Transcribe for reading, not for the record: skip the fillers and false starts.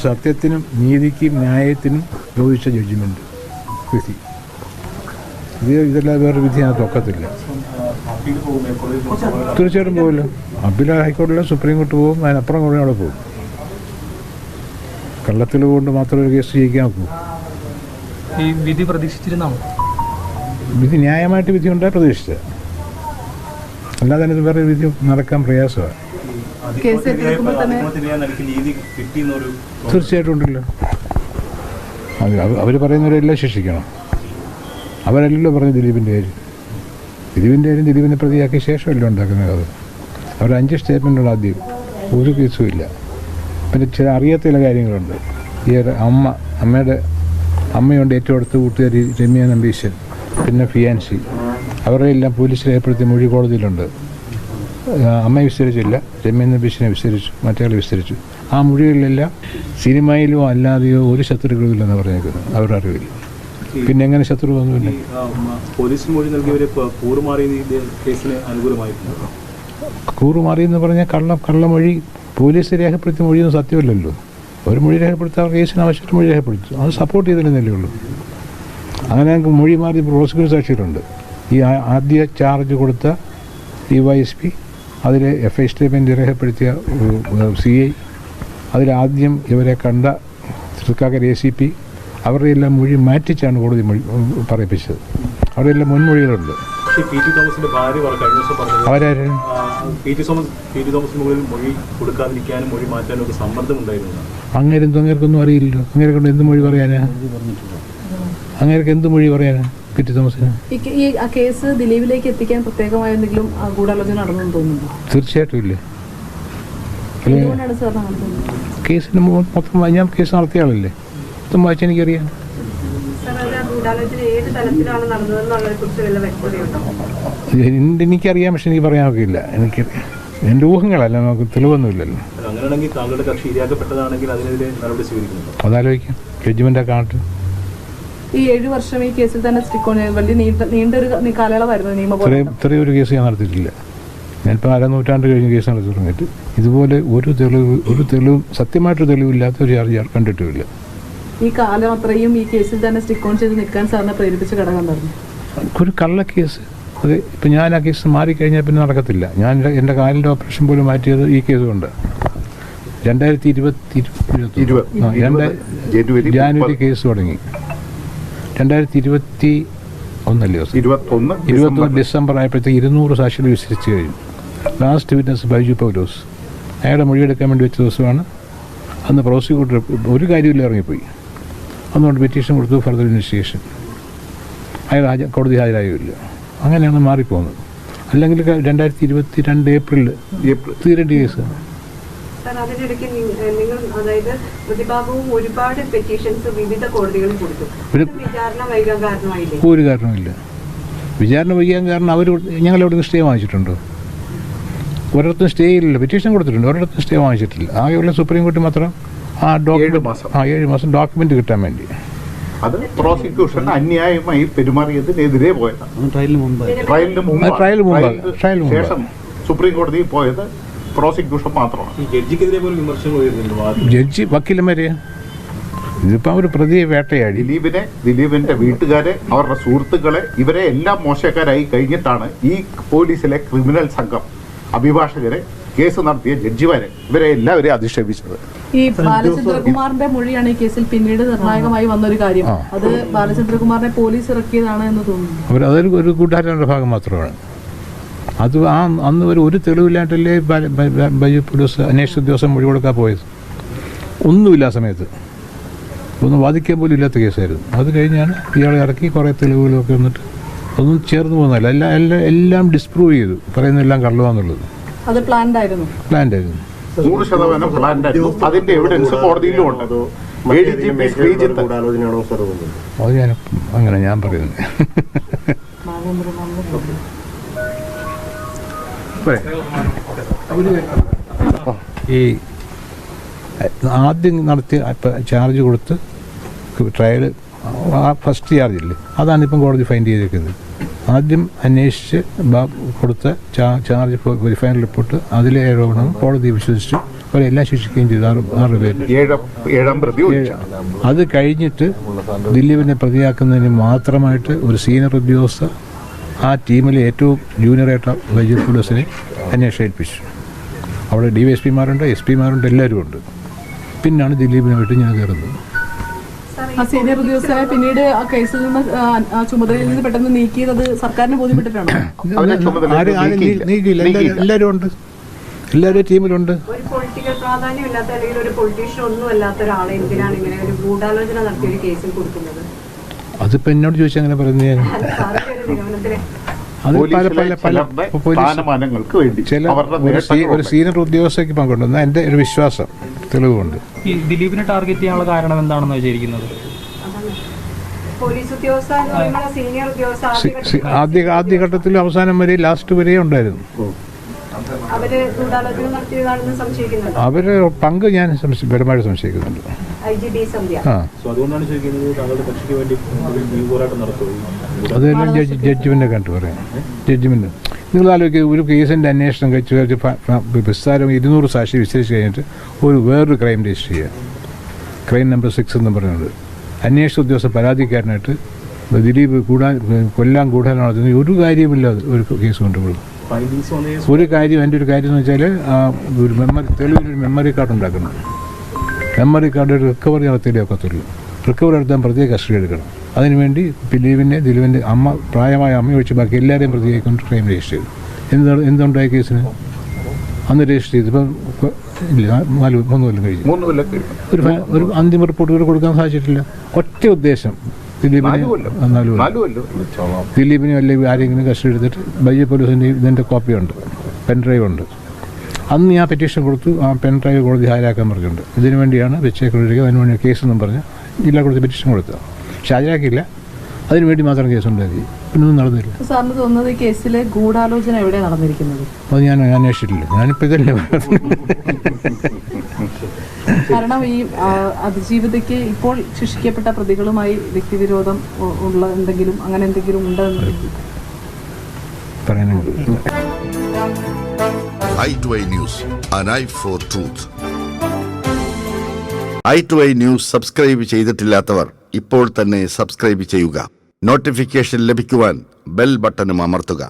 സത്യത്തിനും നീതിക്കും ന്യായത്തിനും യോജിച്ച ജഡ്ജ്മെൻറ്റ് വിധി. ഇതെല്ലാം വേറെ വിധി അതിനകത്ത് ഒക്കത്തില്ല. തീർച്ചയായിട്ടും പോകില്ല. അപ്പീൽ ഹൈക്കോടതിയിലും സുപ്രീം കോടതി പോകും, അതിനപ്പുറം കൂടെ അവിടെ പോകും. കള്ളത്തിൽ കൊണ്ട് മാത്രം ഒരു കേസ് ജയിക്കാൻ നോക്കൂ. ഈ വിധി പ്രതീക്ഷിച്ചിരുന്നാണോ? വിധി ന്യായമായിട്ട് വിധി ഉണ്ടായി പ്രതീക്ഷിച്ചത്, അല്ലാതെ അതിന് വേറെ വിധി നടക്കാൻ പ്രയാസമാണ്. തീർച്ചയായിട്ടും ഉണ്ടല്ലോ. അവർ പറയുന്നവരെല്ലാം ശിക്ഷിക്കണം. അവരല്ലല്ലോ പറഞ്ഞു ദിലീപിൻ്റെ കാര്യം. ദിലീപിനെ പ്രതിയാക്കിയ ശേഷമല്ലോ ഉണ്ടാക്കുന്നത്. അത് അവർ 5 സ്റ്റേറ്റ്മെൻറ്റുണ്ട്. ആദ്യം ഒരു കേസും ഇല്ല. പിന്നെ ചില അറിയാത്ത ചില കാര്യങ്ങളുണ്ട്. ഈ അമ്മയുണ്ട്, ഏറ്റവും അടുത്ത കൂട്ടുകാരി രമ്യ നമ്പീശൻ, പിന്നെ ഫിയാൻസി, അവരെ എല്ലാം പോലീസിൽ ഏർപ്പെടുത്തിയ മൊഴി കോടതിയിലുണ്ട്. അമ്മയെ വിസ്തരിച്ചില്ല, രമ്യ നമ്പീശനെ വിസ്തരിച്ചു, മറ്റേ വിസ്തരിച്ചു. ആ മൊഴികളിലെല്ലാം സിനിമയിലോ അല്ലാതെയോ ഒരു ശത്രുക്കളുമില്ലെന്ന് പറഞ്ഞേക്കുന്നത് അവരുടെ അറിവില്ല. പിന്നെ എങ്ങനെ ശത്രു വന്നില്ല? പോലീസ് മൊഴി നൽകിയവരെ കൂറുമാറി കേസിന് അനുകൂലമായിട്ടുണ്ട്. കൂറുമാറിയെന്ന് പറഞ്ഞാൽ കള്ളമൊഴി പോലീസ് രേഖപ്പെടുത്തിയ മൊഴിയൊന്നും സത്യമല്ലല്ലോ. ഒരു മൊഴി രേഖപ്പെടുത്താൻ കേസിന് ആവശ്യമായിട്ട് മൊഴി രേഖപ്പെടുത്തും, അത് സപ്പോർട്ട് ചെയ്തില്ലെന്നല്ലേ ഉള്ളൂ. അങ്ങനെ ഞങ്ങൾക്ക് മൊഴി മാറി പ്രോസിക്യൂട്ടർ സാക്ഷിയിലുണ്ട്. ഈ ആദ്യ ചാർജ് കൊടുത്ത DYSP, അതിൽ FI സ്റ്റേറ്റ്മെൻറ്റ് രേഖപ്പെടുത്തിയ CI, അതിലാദ്യം ഇവരെ കണ്ട തൃക്കാക്കര ACP, അവരുടെ എല്ലാം മൊഴി മാറ്റിച്ചാണ് കോടതി പറയിപ്പിച്ചത്. അവരുടെ എല്ലാം മുൻമൊഴികളുണ്ട്. അവരാരും അങ്ങേക്കൊന്നും അറിയില്ലല്ലോ. അങ്ങേരെ കൊണ്ട് എന്ത് മൊഴി പറയാനാ? അങ്ങേർക്ക് എന്ത് മൊഴി പറയാനാ PT തോമസിന്? ഈ കേസ് ദിലീപിലേക്ക് എത്തിക്കാൻ പ്രത്യേകമായ എന്തെങ്കിലും ഗൂഢാലോചന നടന്നു തോന്നുന്നു? തീർച്ചയായിട്ടും ഇല്ലേ. കേസിന് മൊത്തം ഞാൻ കേസ് നടത്തിയ ആളല്ലേ, മൊത്തം വായിച്ചാൽ എനിക്കറിയാം. എനിക്കറിയാം, പക്ഷെ എനിക്ക് പറയാൻ നോക്കിയില്ല. എനിക്കറിയാം, എൻ്റെ ഊഹങ്ങളല്ല, നമുക്ക് തെളിവൊന്നുമില്ലല്ലോ. അതാലോചിക്കാം, ജഡ്ജ്മെൻ്റ് കാണട്ടെ. ഈ 7 വർഷം ഈ കേസിൽ തന്നെ വലിയ നീണ്ടൊരു കാലയളവായിരുന്നു നിയമം. ഇത്രയും ഒരു കേസ് ഞാൻ നടത്തിയിട്ടില്ല. ഞാനിപ്പോൾ 1/2 നൂറ്റാണ്ട് കഴിഞ്ഞ് കേസ് നടത്തി തുടങ്ങിയിട്ട് ഇതുപോലെ ഒരു തെളിവും സത്യമായിട്ടൊരു തെളിവില്ലാത്ത ഒരു ചാർജ് കണ്ടിട്ടുമില്ല. ഈ കാലം അത്രയും ഈ കേസിൽ തന്നെ സ്റ്റിക്ക് ഓൺ ചെയ്ത് നിൽക്കാൻ സാറിനെ പ്രേരിപ്പിച്ച ഘടകം പറഞ്ഞു. ഒരു കള്ള കേസ്. അത് ഇപ്പം ഞാൻ ആ കേസ് മാറിക്കഴിഞ്ഞാൽ പിന്നെ നടക്കത്തില്ല. ഞാൻ എൻ്റെ കാലിൻ്റെ ഓപ്പറേഷൻ പോലും മാറ്റിയത് ഈ കേസ് കൊണ്ട്. 2020 ജാനുവരി കേസ് തുടങ്ങി. 2021 ഡിസംബർ ആയപ്പോഴത്തേക്ക് 200 സാക്ഷികൾ വിസ്തരിച്ച് കഴിഞ്ഞു. ലാസ്റ്റ് വിറ്റ്നസ് ബൈജു പൗലോസ്, അയാളുടെ മൊഴിയെടുക്കാൻ വേണ്ടി വെച്ച ദിവസമാണ്. അന്ന് പ്രോസിക്യൂട്ടർ ഒരു കാര്യമില്ല ഇറങ്ങിപ്പോയി. അതുകൊണ്ട് പെറ്റീഷൻ കൊടുത്തു, ഫർദർ ഇൻവെസ്റ്റിഗേഷൻ. അയാൾ കോടതി ഹാജരായില്ല. അങ്ങനെയാണ് മാറിപ്പോകുന്നത്. അല്ലെങ്കിൽ 2022 ഏപ്രിലിൽ തീരേണ്ട കേസ്. അതിനിടയ്ക്ക് നിങ്ങൾ, അതായത് പ്രതിഭാഗവും ഒരുപാട് പെറ്റീഷൻസ് വിവിധ കോടതികളിൽ കൊടുത്തു. വിചാരണ വൈകാൻ കാരണമായില്ലേ? ഒരു കാരണമില്ല. വിചാരണ വൈകാൻ കാരണം ഞങ്ങളെവിടെ സ്റ്റേ വാങ്ങിച്ചിട്ടുണ്ടോ? ഒരിടത്തും സ്റ്റേ ഇല്ലല്ലോ. പെറ്റീഷൻ കൊടുത്തിട്ടുണ്ട്, ഒരിടത്തും സ്റ്റേ വാങ്ങിച്ചിട്ടില്ല. ആകെയുള്ള സുപ്രീം കോടതി മാത്രം 7 മാസം ഡോക്യുമെന്റ് കിട്ടാൻ വേണ്ടി. അത് പ്രോസിക്യൂഷൻ അന്യായമായി പെരുമാറിയതിനെതിരെ പോയതാണ്. ട്രയലിന് മുമ്പ് ശേഷം സുപ്രീം കോടതിയിൽ പോയത് പ്രോസിക്യൂഷൻ മാത്രമാണ്. ജഡ്ജി വക്കീലന്മാരെ ഇതിപ്പോൾ ഒരു പ്രതിയെ വേട്ടയാടി. ദിലീപിന്റെ വീട്ടുകാരെ, അവരുടെ സുഹൃത്തുക്കളെ, ഇവരെ എല്ലാം മോശക്കാരായി കഴിഞ്ഞിട്ടാണ് ഈ പോലീസിലെ ക്രിമിനൽ സംഘം അഭിഭാഷകരെ, കേസ് നടത്തിയ ജഡ്ജിമാരെ, ഇവരെ എല്ലാവരെയും അധിക്ഷേപിച്ചത്. ഈ ബാലചന്ദ്രകുമാറിന്റെ മൊഴിയാണ് ഈ കേസിൽ പിന്നീട് നിർണായകമായി വന്നൊരു കാര്യം. അത് ബാലചന്ദ്രകുമാറിനെ പോലീസ് ഇറക്കിയതാണ് എന്ന് തോന്നുന്നു. അതൊരു കൂട്ടായ്മയുടെ ഭാഗം മാത്രമാണ്. അത് അന്ന് ഒരു തെളിവില്ലാണ്ടല്ലേ ബൈജു പോലീസ് അന്വേഷണ ഉദ്യോഗസ്ഥൻ മൊഴി കൊടുക്കാൻ പോയത്. ഒന്നുമില്ല ആ സമയത്ത്, ഒന്നും വാദിക്കാൻ പോലും ഇല്ലാത്ത കേസായിരുന്നു. അത് കഴിഞ്ഞാണ് ഇയാളെ ഇറക്കി കുറേ തെളിവുകളൊക്കെ വന്നിട്ട് ഒന്നും ചേർന്ന് പോകുന്നില്ല. എല്ലാം ഡിസ്പ്രൂവ് ചെയ്തു, പറയുന്നതെല്ലാം കള്ളുവാന്നുള്ളത്. അത് പ്ലാൻഡ് ആയിരുന്നു. 100% പ്ലാൻഡ് ആയിരുന്നു. അതിന്റെ എവിഡൻസ് കോടതിയിലും ഉണ്ട്. അത് അങ്ങനെ ഞാൻ പറയുന്നത്. ഈ ആദ്യം നടത്തിയ ചാർജ് കൊടുത്ത് ട്രയൽ ഫസ്റ്റ് ചാർജില്ലേ, അതാണ് ഇപ്പം കോടതി ഫൈൻഡ് ചെയ്തിരിക്കുന്നത്. ആദ്യം അന്വേഷിച്ച് കൊടുത്ത ചാർജ് ഫൈനൽ റിപ്പോർട്ട് അതിലെ ആരോപണം കോടതി വിശ്വസിച്ചു അവരെല്ലാം ശിക്ഷിക്കുകയും ചെയ്തു. 6 പേര്. ഏഴാം പ്രതി ഒഴിച്ചു. അത് കഴിഞ്ഞിട്ട് ദിലീപിനെ പ്രതിയാക്കുന്നതിന് മാത്രമായിട്ട് ഒരു സീനിയർ ഉദ്യോഗസ്ഥ ആ ടീമിലെ ഏറ്റവും ജൂനിയറായിട്ട് വൈദ്യുതി പോലീസിനെ അന്വേഷണം ഏൽപ്പിച്ചു. അവിടെ DYSPമാരുണ്ട്, SP-മാരുണ്ട്, എല്ലാവരും ഉണ്ട്. പിന്നാണ് ദിലീപിനായിട്ട് ഞാൻ കയറുന്നത്. ആ സീനിയർ ഉദ്യോഗസ്ഥരെ പിന്നീട് ആ കേസിൽ നിന്ന് ആ ചുമതലയിൽ നിന്ന് പെട്ടെന്ന് നീക്കിയത് സർക്കാരിന് ബോധ്യപ്പെട്ടിട്ടാണോ? നീക്കിയില്ല, എല്ലാവരും ഉണ്ട്, എല്ലാവരും ടീമിലുണ്ട്. ഒരു പൊളിറ്റിക്കൽ പ്രാധാന്യം ഇല്ലാത്ത അല്ലെങ്കിൽ ഒരു പൊളിറ്റീഷ്യൻ ഒന്നും അല്ലാത്ത ഒരാളെ എന്തിനാണ് ഇങ്ങനെ ഒരു ഗൂഢാലോചന നടത്തിയ ഒരു കേസിൽ കൊടുക്കുന്നത്? അതിപ്പോ എന്നോട് ചോദിച്ചാൽ അങ്ങനെ പറഞ്ഞു ഞാൻ. അത് ചില ഒരു സീനിയർ ഉദ്യോഗസ്ഥയ്ക്ക് പങ്കുണ്ടെന്ന് എൻ്റെ ഒരു വിശ്വാസം, തെളിവുണ്ട്. ഈ ദിലീപിനെ ടാർഗറ്റ് ചെയ്യാനുള്ള കാരണം എന്താണെന്ന് വിചാരിക്കുന്നത്? പോലീസ് ഉദ്യോഗസ്ഥ എന്ന് പറയുമ്പോൾ സീനിയർ ഉദ്യോഗസ്ഥ ആദ്യഘട്ടത്തിൽ അവസാനം വരെ ലാസ്റ്റ് വരെ ഉണ്ടായിരുന്നു. അവര് ഗൂഢാലോചന നടത്തിയതാണെന്ന് സംശയിക്കുന്നുണ്ട്. അവര് പങ്ക് ഞാൻ പരമായിട്ട് സംശയിക്കുന്നുണ്ട്. അതുകൊണ്ടാണ് ചോദിക്കുന്നത്, താങ്കളുടെ കക്ഷിക്ക് വേണ്ടി പോരാട്ടം നടത്തുകയും അതെല്ലാം ജഡ്ജിമെന്റ് കണ്ടു പറയാം. ജഡ്ജിമെന്റ് നിങ്ങൾ ആലോചിക്കുക, ഒരു കേസിൻ്റെ അന്വേഷണം കഴിച്ച് വിസ്താരം 200 സാക്ഷി വിസ്തരിച്ച് കഴിഞ്ഞിട്ട് വേറൊരു ക്രൈം രജിസ്റ്റർ ചെയ്യുക, ക്രൈം നമ്പർ 6 എന്ന് പറയുന്നത്. അന്വേഷണ ഉദ്യോഗസ്ഥ പരാതിക്കാരനായിട്ട് ദിലീപ് കൊല്ലാൻ നടത്തുന്ന ഒരു കാര്യമില്ലാതെ ഒരു കേസ് കൊണ്ടുപോകും. ഒരു കാര്യം, എൻ്റെ ഒരു കാര്യം എന്ന് വെച്ചാൽ ഒരു തെളിവിനൊരു മെമ്മറി കാർഡ് ഉണ്ടാക്കണം. മെമ്മറി കാർഡ് റിക്കവറി നടത്തിയേ ഒക്കത്തുള്ളൂ. റിക്കവറി നടത്താൻ പ്രത്യേക കസ്റ്റഡി എടുക്കണം. അതിനുവേണ്ടി ദിലീപിൻ്റെ പ്രായമായ അമ്മ ഒഴിച്ച് ബാക്കി എല്ലാവരെയും പ്രതിയായിക്കൊണ്ട് ക്രൈം രജിസ്റ്റർ ചെയ്തു. എന്തുണ്ടായ കേസിന് അന്ന് രജിസ്റ്റർ ചെയ്തു. ഇപ്പം ഇല്ല, 3 കൊല്ലം കഴിഞ്ഞു. ഒരു അന്തിമ റിപ്പോർട്ട് കൂടെ കൊടുക്കാൻ സാധിച്ചിട്ടില്ല. ഒറ്റ ഉദ്ദേശം, ദിലീപിനെ അല്ലെങ്കിൽ ആരെങ്കിലും കസ്റ്റഡി എടുത്തിട്ട് വൈദ്യുതി പോലീസിൻ്റെ ഇതിൻ്റെ കോപ്പിയുണ്ട്, പെൻഡ്രൈവ് ഉണ്ട്. അന്ന് ഞാൻ പെറ്റീഷൻ കൊടുത്തു, ആ പെൻഡ്രൈവ് കോടതി ഹാജരാക്കാൻ പറഞ്ഞിട്ടുണ്ട്. ഇതിനു വേണ്ടിയാണ് വെച്ചേക്കൊണ്ടിരിക്കുക. അതിനുവേണ്ടി കേസെന്നും പറഞ്ഞ് ജില്ലാ കോടതി പെറ്റീഷൻ കൊടുത്തത്. പക്ഷെ ഹാജരാക്കിയില്ല. അതിനുവേണ്ടി മാത്രം കേസുണ്ടാക്കി. പിന്നൊന്നും നടന്നില്ല. സാറിന് തോന്നുന്നത് ഈ കേസിലെ ഗൂഢാലോചന എവിടെയാണ് നടന്നിരിക്കുന്നത്? അത് ഞാൻ അന്വേഷിച്ചിട്ടില്ല. ഞാനിപ്പോൾ ഇതല്ലേ കാരണം ഈ അതിജീവിതയ്ക്ക് ഇപ്പോൾ ശിക്ഷിക്കപ്പെട്ട പ്രതികളുമായി വ്യക്തിവിരോധം ഉള്ള എന്തെങ്കിലും അങ്ങനെ എന്തെങ്കിലും ഉണ്ടെന്ന് പറയാനുണ്ട്. i2i News, an eye for truth. i2i News subscribe ചെയ്തിട്ടില്ലാത്തവർ ഇപ്പോൾ തന്നെ സബ്സ്ക്രൈബ് ചെയ്യുക. നോട്ടിഫിക്കേഷൻ ലഭിക്കുവാൻ ബെൽ ബട്ടണും അമർത്തുക.